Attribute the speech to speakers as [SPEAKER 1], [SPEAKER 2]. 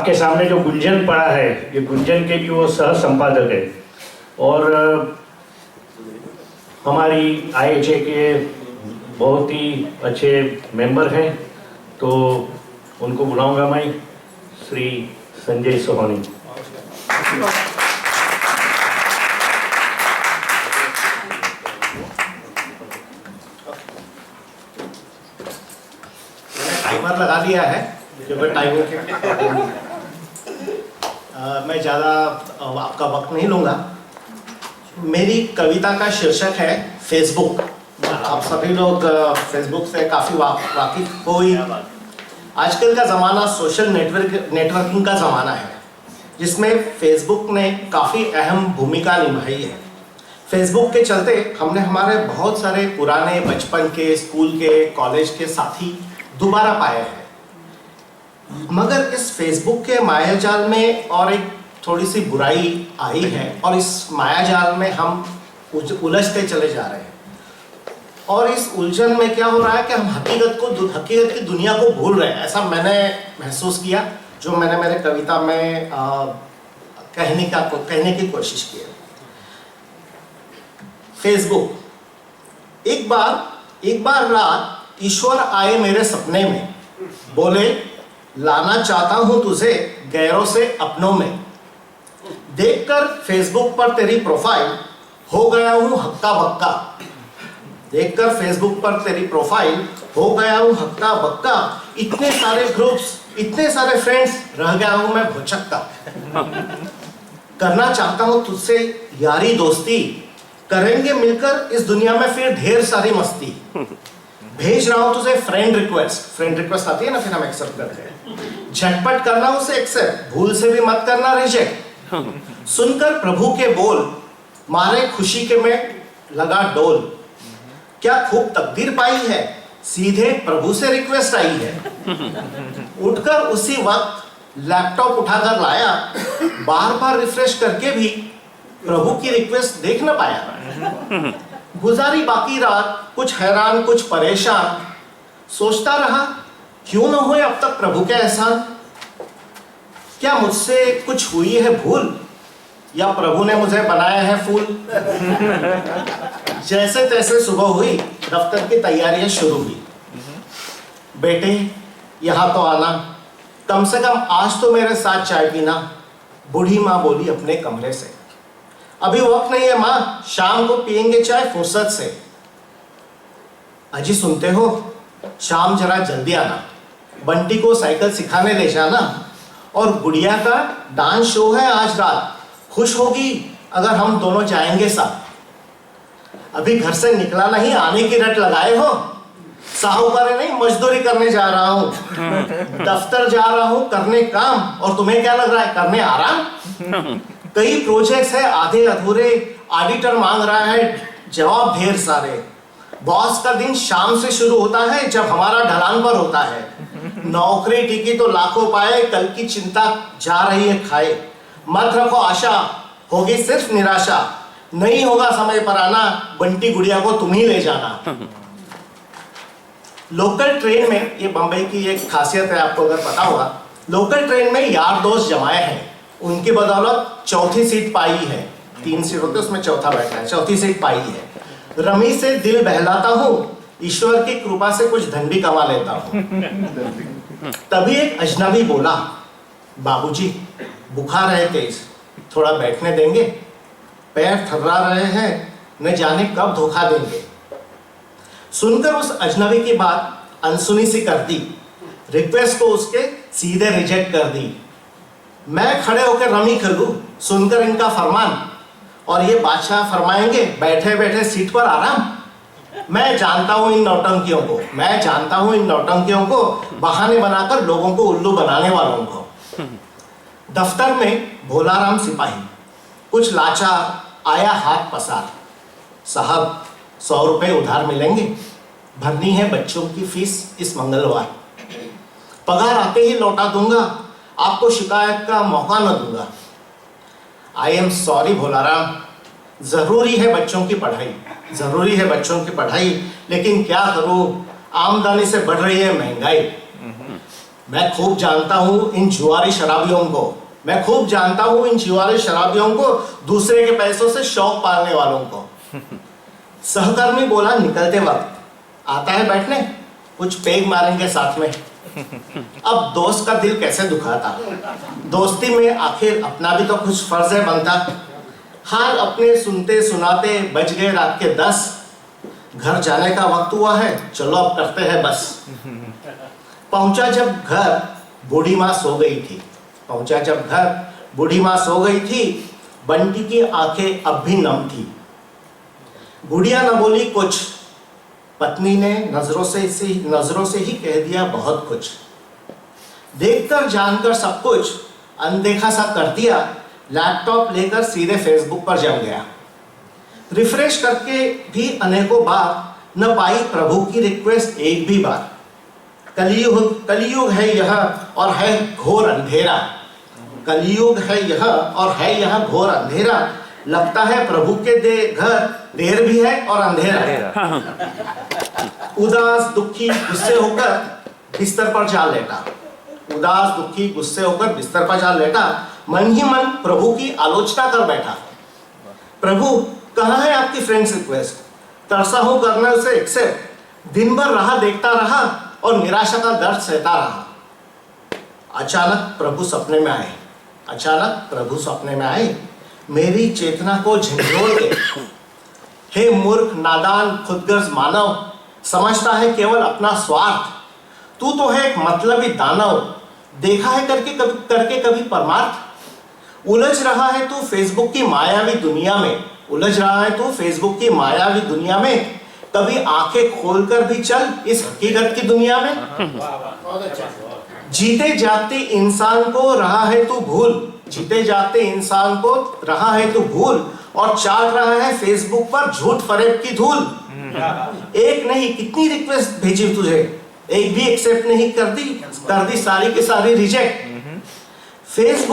[SPEAKER 1] आपके सामने जो गुंजन पड़ा है, ये गुंजन के भी वो सह संपादक है और हमारी IHA के बहुत ही अच्छे मेंबर हैं, तो उनको बुलाऊंगा मैं, श्री संजय सोहानी।
[SPEAKER 2] टाइमर लगा दिया है क्योंकि टाइमर के मैं ज़्यादा आपका वक्त नहीं लूँगा। मेरी कविता का शीर्षक है फेसबुक। आप सभी लोग फेसबुक से काफ़ी वाकिफ हो ही। आजकल का ज़माना सोशल नेटवर्किंग का ज़माना है, जिसमें फेसबुक ने काफ़ी अहम भूमिका निभाई है। फेसबुक के चलते हमने हमारे बहुत सारे पुराने बचपन के, स्कूल के, कॉलेज के साथी दोबारा पाए हैं। मगर इस फेसबुक के मायाजाल में और एक थोड़ी सी बुराई आई है और इस मायाजाल में हम उलझते चले जा रहे हैं। और इस उलझन में क्या हो रहा है कि हम हकीकत की दुनिया को भूल रहे हैं। ऐसा मैंने महसूस किया, जो मैंने मेरे कविता में कहने की कोशिश की है। फेसबुक। एक बार रात ईश्वर आए मेरे सपने में, बोले लाना चाहता हूं तुझे गैरों से अपनों में। देखकर फेसबुक पर तेरी प्रोफाइल हो गया हूं हक्का बक्का। देखकर फेसबुक पर तेरी प्रोफाइल हो गया हूं हक्का बक्का। इतने सारे ग्रुप्स, इतने सारे फ्रेंड्स, रह गया हूं मैं भुचक्का। करना चाहता हूं तुझसे यारी दोस्ती, करेंगे मिलकर इस दुनिया में फिर ढेर सारी मस्ती। भेज रहा हूं तुझे फ्रेंड रिक्वेस्ट आती है ना, फिर हम एक्सेप्ट करते हैं। झटपट करना उसे एक्सेप्ट, भूल से भी मत करना रिजेक्ट। सुनकर प्रभु के बोल, मारे खुशी के में लगा डोल। क्या खूब तकदीर पाई है, सीधे प्रभु से रिक्वेस्ट आई है। उठकर उसी वक्त लैपटॉप उठाकर लाया, बार बार रिफ्रेश करके भी प्रभु की रिक्वेस्ट देख न पाया। गुजारी बाकी रात कुछ हैरान कुछ परेशान, सोचता रहा क्यों न हुए अब तक प्रभु के एहसान। क्या मुझसे कुछ हुई है भूल, या प्रभु ने मुझे बनाया है फूल। जैसे तैसे सुबह हुई, दफ्तर की तैयारियां शुरू हुई। बेटे यहाँ तो आना, कम से कम आज तो मेरे साथ चाय पीना। बूढ़ी माँ बोली अपने कमरे से, अभी वक्त नहीं है माँ, शाम को पियेंगे चाय फुर्सत से। अजी सुनते हो, शाम जरा जल्दी आना, बंटी को साइकिल सिखाने ले जाना, और गुड़िया का डांस शो है आज रात, खुश होगी अगर हम दोनों जाएंगे साथ। अभी घर से निकला नहीं, आने की रट लगाए हो। साहूकारी नहीं, मजदूरी करने जा रहा हूँ। दफ्तर जा रहा हूँ करने काम, और तुम्हें क्या लग रहा है करने आराम। कई प्रोजेक्ट्स है आधे अधूरे, ऑडिटर मांग रहा है जवाब ढेर सारे। बॉस का दिन शाम से शुरू होता है जब हमारा ढलान पर होता है। नौकरी टिकी तो लाखों पाए, कल की चिंता जा रही है खाए। मत रखो आशा, होगी सिर्फ निराशा। नहीं होगा समय पर आना, बंटी गुड़िया को तुम ही ले जाना। लोकल ट्रेन में, ये बंबई की एक खासियत है आपको अगर पता होगा, लोकल ट्रेन में यार दोस्त जमाए हैं, उनकी बदौलत चौथी सीट पाई है। 3 सीट होते उसमें चौथा बैठा है, चौथी सीट पाई है। रमी से दिल बहलाता हूँ, ईश्वर की कृपा से कुछ धन भी कमा लेता हूँ। तभी एक अजनबी बोला, बाबूजी बुखार है तेज, थोड़ा बैठने देंगे, पैर थर्रा रहे हैं, न जाने कब धोखा देंगे। सुनकर उस अजनबी की बात अनसुनी सी कर दी, रिक्वेस्ट को उसके सीधे रिजेक्ट कर दी। मैं खड़े होकर रमी खलू, सुनकर इनका फरमान, और ये बादशाह फरमाएंगे बैठे बैठे सीट पर आराम। मैं जानता हूं इन नौटंकियों को, बहाने बनाकर लोगों को उल्लू बनाने वालों को। दफ्तर में भोलाराम सिपाही कुछ लाचार आया हाथ पसार, साहब 100 रुपए उधार मिलेंगे, भरनी है बच्चों की फीस इस मंगलवार। पगार आते ही लौटा दूंगा, आपको शिकायत का मौका न दूंगा। आई एम सॉरी भोलाराम, जरूरी है बच्चों की पढ़ाई, लेकिन क्या करूं, आमदनी से बढ़ रही है महंगाई। मैं खूब जानता हूं इन जुआरी शराबियों को, मैं खूब जानता हूं इन जुआरी शराबियों को, दूसरे के पैसों से शौक पालने वालों को। सहकर्मी बोला निकलते वक्त, आता है बैठने, कुछ पेग मारेंगे साथ में। अब दोस्त का दिल कैसे दुखाता, दोस्ती में आखिर अपना भी तो कुछ फर्ज है बनता। हाल अपने सुनते सुनाते बज गए रात के 10, घर जाने का वक्त हुआ है, चलो अब करते हैं बस। पहुंचा जब घर, बूढ़ी माँ सो गई थी, पहुंचा जब घर, बूढ़ी माँ सो गई थी, बंटी की आंखें अब भी नम थी। बुढ़िया न बोली कुछ, पत्नी ने नजरों से ही कह दिया बहुत कुछ। देखकर जानकर सब कुछ अनदेखा सा कर दिया, लैपटॉप लेकर सीधे फेसबुक पर जम गया। रिफ्रेश करके भी अनेकों बार न पाई प्रभु की रिक्वेस्ट एक भी बार। कलयुग है यह और है घोर अंधेरा, कलयुग है यह और है यह घोर अंधेरा। लगता है प्रभु के घर देर भी है और अंधेरा। उदास दुखी गुस्से होकर बिस्तर पर जा लेटा, उदास दुखी गुस्से होकर बिस्तर पर जा लेटा। मन ही मन प्रभु की आलोचना कर बैठा। प्रभु कहाँ है आपकी फ्रेंड्स रिक्वेस्ट, तरसा हूं करना उसे एक्सेप्ट। दिन भर राह देखता रहा और निराशा का दर्द सहता रहा। अचानक प्रभु सपने में आए, अचानक प्रभु सपने में आए, मेरी चेतना को झंझोड़ के। हे मूर्ख नादान खुदगर्ज मानव, समझता है केवल अपना स्वार्थ, तू तो है एक मतलबी दानव। देखा है करके कभी परमार्थ, उलझ रहा है तू फेसबुक की मायावी दुनिया में, उलझ रहा है तू फेसबुक की मायावी दुनिया में। कभी आंखें खोलकर भी चल इस हकीकत की दुनिया में। जीते जागते इंसान को रहा है तू भूल, जीते जागते इंसान को रहा है तू भूल, और चाट रहा है फेसबुक पर झूठ फरेब की धूल। एक नहीं कितनी रिक्वेस्ट भेजी तुझे, एक भी एक्सेप्ट नहीं कर दी सारी की सारी रिजेक्ट। फेसबुक